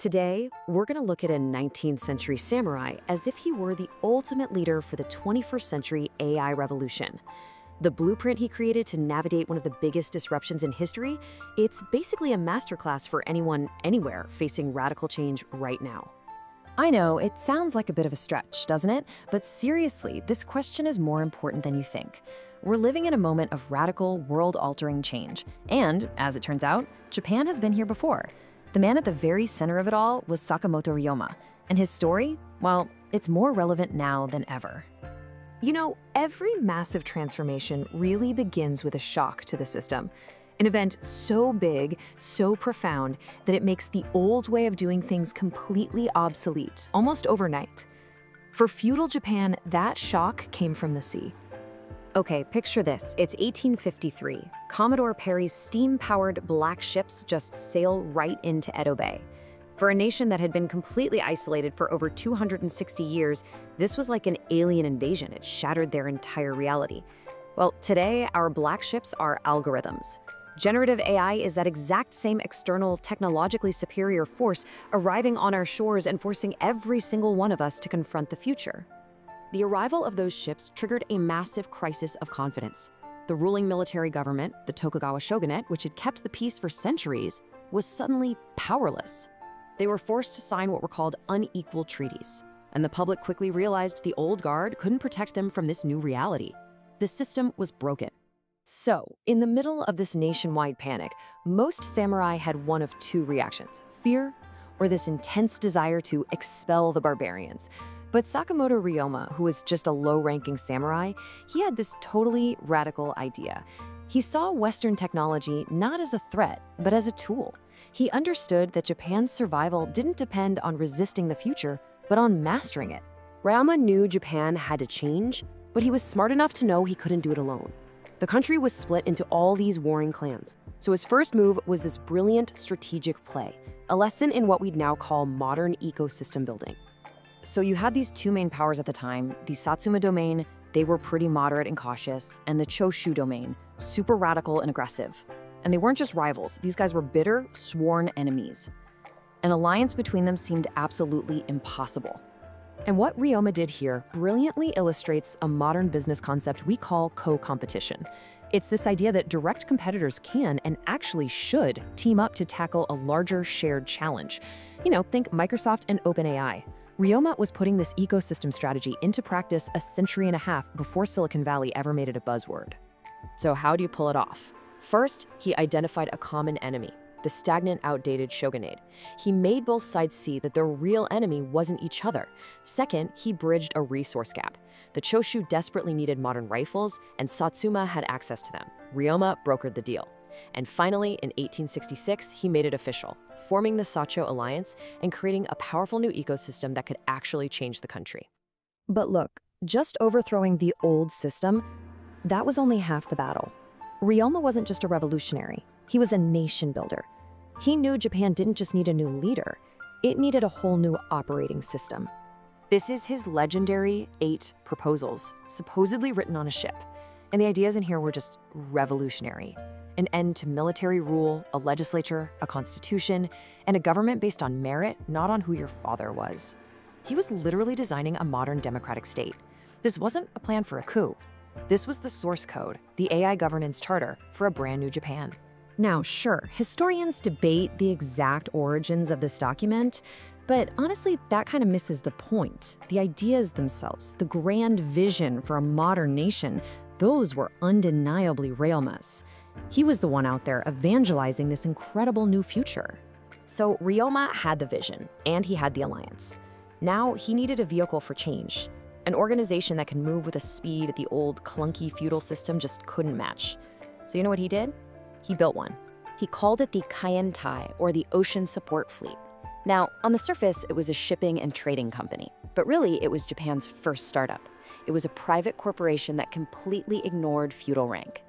Today, we're going to look at a 19th century samurai as if he were the ultimate leader for the 21st century AI revolution. The blueprint he created to navigate one of the biggest disruptions in history, it's basically a masterclass for anyone, anywhere, facing radical change right now. I know, it sounds like a bit of a stretch, doesn't it? But seriously, this question is more important than you think. We're living in a moment of radical, world-altering change. And, as it turns out, Japan has been here before. The man at the very center of it all was Sakamoto Ryoma. And his story, well, it's more relevant now than ever. You know, every massive transformation really begins with a shock to the system. An event so big, so profound, that it makes the old way of doing things completely obsolete, almost overnight. For feudal Japan, that shock came from the sea. Okay, picture this. It's 1853. Commodore Perry's steam-powered black ships just sail right into Edo Bay. For a nation that had been completely isolated for over 260 years, this was like an alien invasion. It shattered their entire reality. Well, today, our black ships are algorithms. Generative AI is that exact same external, technologically superior force arriving on our shores and forcing every single one of us to confront the future. The arrival of those ships triggered a massive crisis of confidence. The ruling military government, the Tokugawa shogunate, which had kept the peace for centuries, was suddenly powerless. They were forced to sign what were called unequal treaties, and the public quickly realized the old guard couldn't protect them from this new reality. The system was broken. So, in the middle of this nationwide panic, most samurai had one of two reactions: fear or this intense desire to expel the barbarians. But Sakamoto Ryoma, who was just a low-ranking samurai, he had this totally radical idea. He saw Western technology not as a threat, but as a tool. He understood that Japan's survival didn't depend on resisting the future, but on mastering it. Ryoma knew Japan had to change, but he was smart enough to know he couldn't do it alone. The country was split into all these warring clans, so his first move was this brilliant strategic play, a lesson in what we'd now call modern ecosystem building. So you had these two main powers at the time, the Satsuma domain, they were pretty moderate and cautious, and the Choshu domain, super radical and aggressive. And they weren't just rivals, these guys were bitter, sworn enemies. An alliance between them seemed absolutely impossible. And what Ryoma did here brilliantly illustrates a modern business concept we call co-competition. It's this idea that direct competitors can and actually should team up to tackle a larger shared challenge. You know, think Microsoft and OpenAI. Ryoma was putting this ecosystem strategy into practice a century and a half before Silicon Valley ever made it a buzzword. So how do you pull it off? First, he identified a common enemy: the stagnant, outdated shogunate. He made both sides see that their real enemy wasn't each other. Second, he bridged a resource gap. The Choshu desperately needed modern rifles, and Satsuma had access to them. Ryoma brokered the deal. And finally, in 1866, he made it official, forming the Satcho Alliance and creating a powerful new ecosystem that could actually change the country. But look, just overthrowing the old system, that was only half the battle. Ryoma wasn't just a revolutionary, he was a nation builder. He knew Japan didn't just need a new leader, it needed a whole new operating system. This is his legendary 8 proposals, supposedly written on a ship. And the ideas in here were just revolutionary. An end to military rule, a legislature, a constitution, and a government based on merit, not on who your father was. He was literally designing a modern democratic state. This wasn't a plan for a coup. This was the source code, the AI governance charter for a brand new Japan. Now, sure, historians debate the exact origins of this document, but honestly, that kind of misses the point. The ideas themselves, the grand vision for a modern nation, those were undeniably Ryoma's. He was the one out there evangelizing this incredible new future. So Ryoma had the vision, and he had the alliance. Now he needed a vehicle for change, an organization that can move with a speed the old clunky feudal system just couldn't match. So you know what he did? He built one. He called it the Kaientai, or the Ocean Support Fleet. Now, on the surface, it was a shipping and trading company, but really it was Japan's first startup. It was a private corporation that completely ignored feudal rank.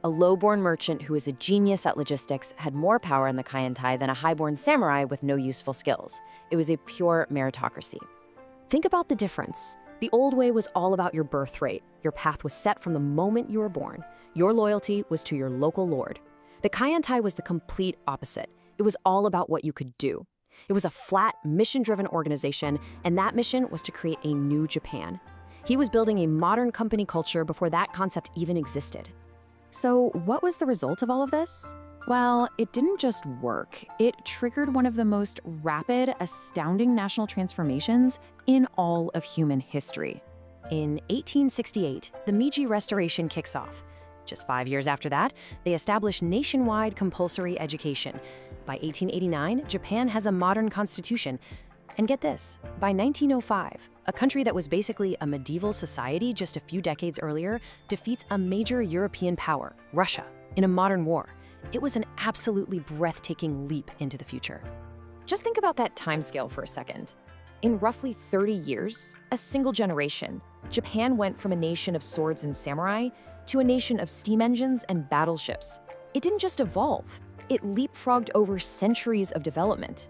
A low-born merchant who was a genius at logistics had more power in the Kaientai than a high-born samurai with no useful skills. It was a pure meritocracy. Think about the difference. The old way was all about your birth rate. Your path was set from the moment you were born. Your loyalty was to your local lord. The Kaientai was the complete opposite. It was all about what you could do. It was a flat, mission-driven organization, and that mission was to create a new Japan. He was building a modern company culture before that concept even existed. So what was the result of all of this? Well, it didn't just work. It triggered one of the most rapid, astounding national transformations in all of human history. In 1868, the Meiji Restoration kicks off. Just 5 years after that, they establish nationwide compulsory education. By 1889, Japan has a modern constitution. And get this, by 1905, a country that was basically a medieval society just a few decades earlier defeats a major European power, Russia, in a modern war. It was an absolutely breathtaking leap into the future. Just think about that timescale for a second. In roughly 30 years, a single generation, Japan went from a nation of swords and samurai to a nation of steam engines and battleships. It didn't just evolve, it leapfrogged over centuries of development.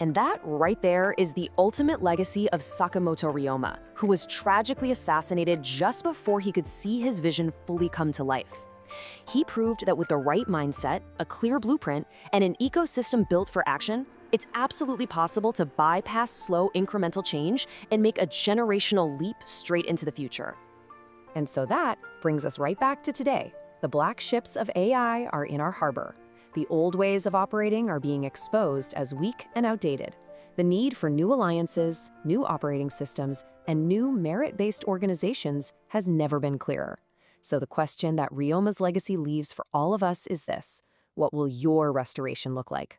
And that right there is the ultimate legacy of Sakamoto Ryoma, who was tragically assassinated just before he could see his vision fully come to life. He proved that with the right mindset, a clear blueprint, and an ecosystem built for action, it's absolutely possible to bypass slow incremental change and make a generational leap straight into the future. And so that brings us right back to today. The black ships of AI are in our harbor. The old ways of operating are being exposed as weak and outdated. The need for new alliances, new operating systems, and new merit-based organizations has never been clearer. So the question that Ryoma's legacy leaves for all of us is this: what will your restoration look like?